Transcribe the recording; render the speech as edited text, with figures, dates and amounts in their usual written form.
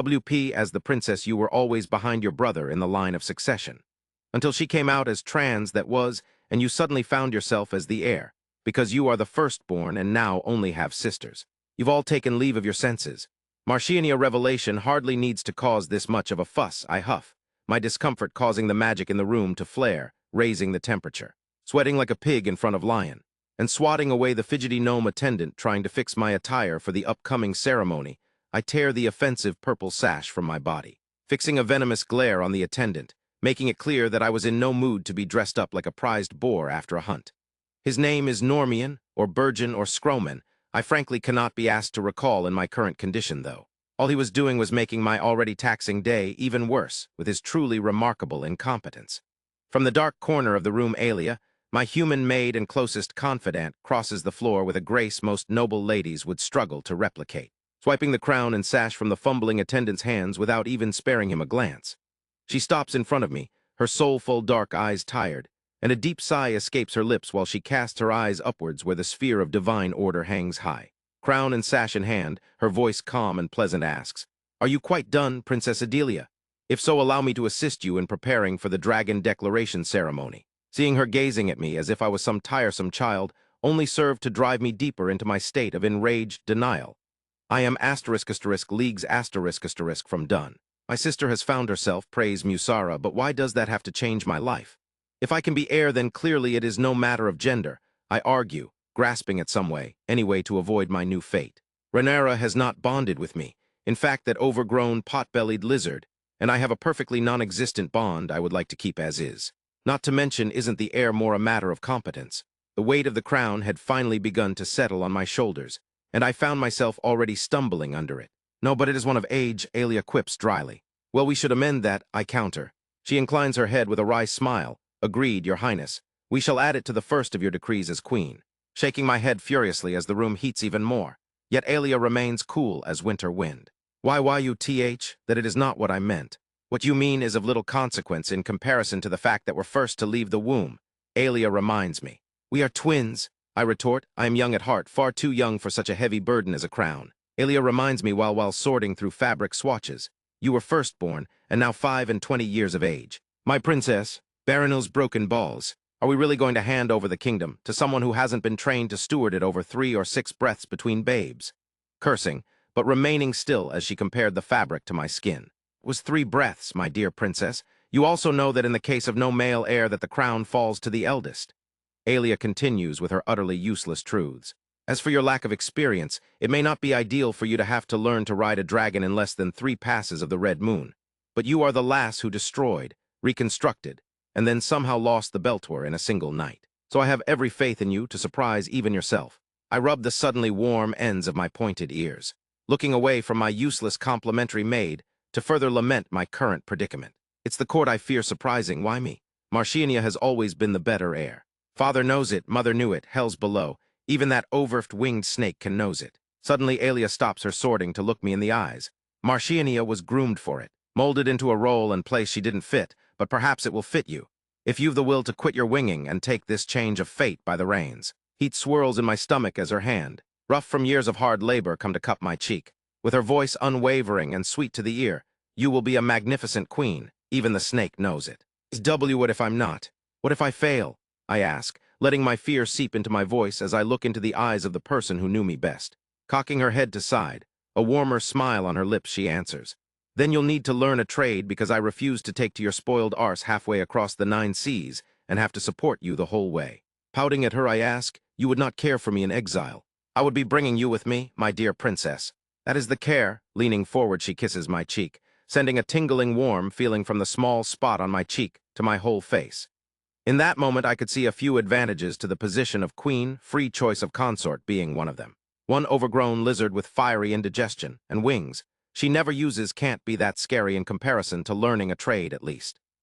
WP, as the princess, you were always behind your brother in the line of succession. Until she came out as trans, that was, and you suddenly found yourself as the heir, because you are the firstborn and now only have sisters. You've all taken leave of your senses. Martiania revelation hardly needs to cause this much of a fuss, I huff, my discomfort causing the magic in the room to flare, raising the temperature. Sweating like a pig in front of Lion, and swatting away the fidgety gnome attendant trying to fix my attire for the upcoming ceremony, I tear the offensive purple sash from my body, fixing a venomous glare on the attendant, making it clear that I was in no mood to be dressed up like a prized boar after a hunt. His name is Normian, or Burgeon, or Scroman. I frankly cannot be asked to recall in my current condition, though. All he was doing was making my already taxing day even worse with his truly remarkable incompetence. From the dark corner of the room, Alia, my human maid and closest confidant, crosses the floor with a grace most noble ladies would struggle to replicate, swiping the crown and sash from the fumbling attendant's hands without even sparing him a glance. She stops in front of me, her soulful dark eyes tired, and a deep sigh escapes her lips while she casts her eyes upwards where the sphere of divine order hangs high. Crown and sash in hand, her voice calm and pleasant asks, "Are you quite done, Princess Adelia? If so, allow me to assist you in preparing for the dragon declaration ceremony." Seeing her gazing at me as if I was some tiresome child only served to drive me deeper into my state of enraged denial. I am leagues from done. My sister has found herself, praise Musara, but why does that have to change my life? If I can be heir, then clearly it is no matter of gender, I argue, grasping at some way, anyway to avoid my new fate. Renera has not bonded with me, in fact that overgrown, pot-bellied lizard, and I have a perfectly non-existent bond I would like to keep as is. Not to mention, isn't the heir more a matter of competence? The weight of the crown had finally begun to settle on my shoulders, and I found myself already stumbling under it. "No, but it is one of age," Alia quips dryly. "Well, we should amend that," I counter. She inclines her head with a wry smile. "Agreed, Your Highness. We shall add it to the first of your decrees as queen," shaking my head furiously as the room heats even more. Yet Alia remains cool as winter wind. "Why you th? That it is not what I meant. What you mean is of little consequence in comparison to the fact that we're first to leave the womb," Alia reminds me. "We are twins," I retort. I am young at heart, far too young for such a heavy burden as a crown. Alia reminds me while sorting through fabric swatches. "You were firstborn, and now 25 years of age. My princess, Baronel's broken balls. Are we really going to hand over the kingdom to someone who hasn't been trained to steward it over 3 or 6 breaths between babes?" Cursing, but remaining still as she compared the fabric to my skin. "Was 3 breaths, my dear princess. You also know that in the case of no male heir that the crown falls to the eldest." Alia continues with her utterly useless truths. "As for your lack of experience, it may not be ideal for you to have to learn to ride a dragon in less than 3 passes of the red moon. But you are the lass who destroyed, reconstructed, and then somehow lost the Beltor in a single night. So I have every faith in you to surprise even yourself." I rub the suddenly warm ends of my pointed ears, looking away from my useless complimentary maid to further lament my current predicament. It's the court I fear surprising. Why me? Martiania has always been the better heir. Father knows it, mother knew it, hell's below. Even that overwinged snake can nose it. Suddenly Alia stops her sorting to look me in the eyes. Martiania was groomed for it, molded into a role and place she didn't fit, but perhaps it will fit you, if you've the will to quit your winging and take this change of fate by the reins. Heat swirls in my stomach as her hand, rough from years of hard labor, come to cup my cheek. With her voice unwavering and sweet to the ear, "You will be a magnificent queen. Even the snake knows it." What if I'm not? What if I fail? I ask, letting my fear seep into my voice as I look into the eyes of the person who knew me best. Cocking her head to side, a warmer smile on her lips, she answers, "Then you'll need to learn a trade because I refuse to take to your spoiled arse halfway across the 9 seas and have to support you the whole way." Pouting at her, I ask, "You would not care for me in exile?" "I would be bringing you with me, my dear princess." "That is the care." Leaning forward, she kisses my cheek, sending a tingling warm feeling from the small spot on my cheek to my whole face. In that moment, I could see a few advantages to the position of queen, free choice of consort being one of them. One overgrown lizard with fiery indigestion and wings she never uses can't be that scary in comparison to learning a trade at least.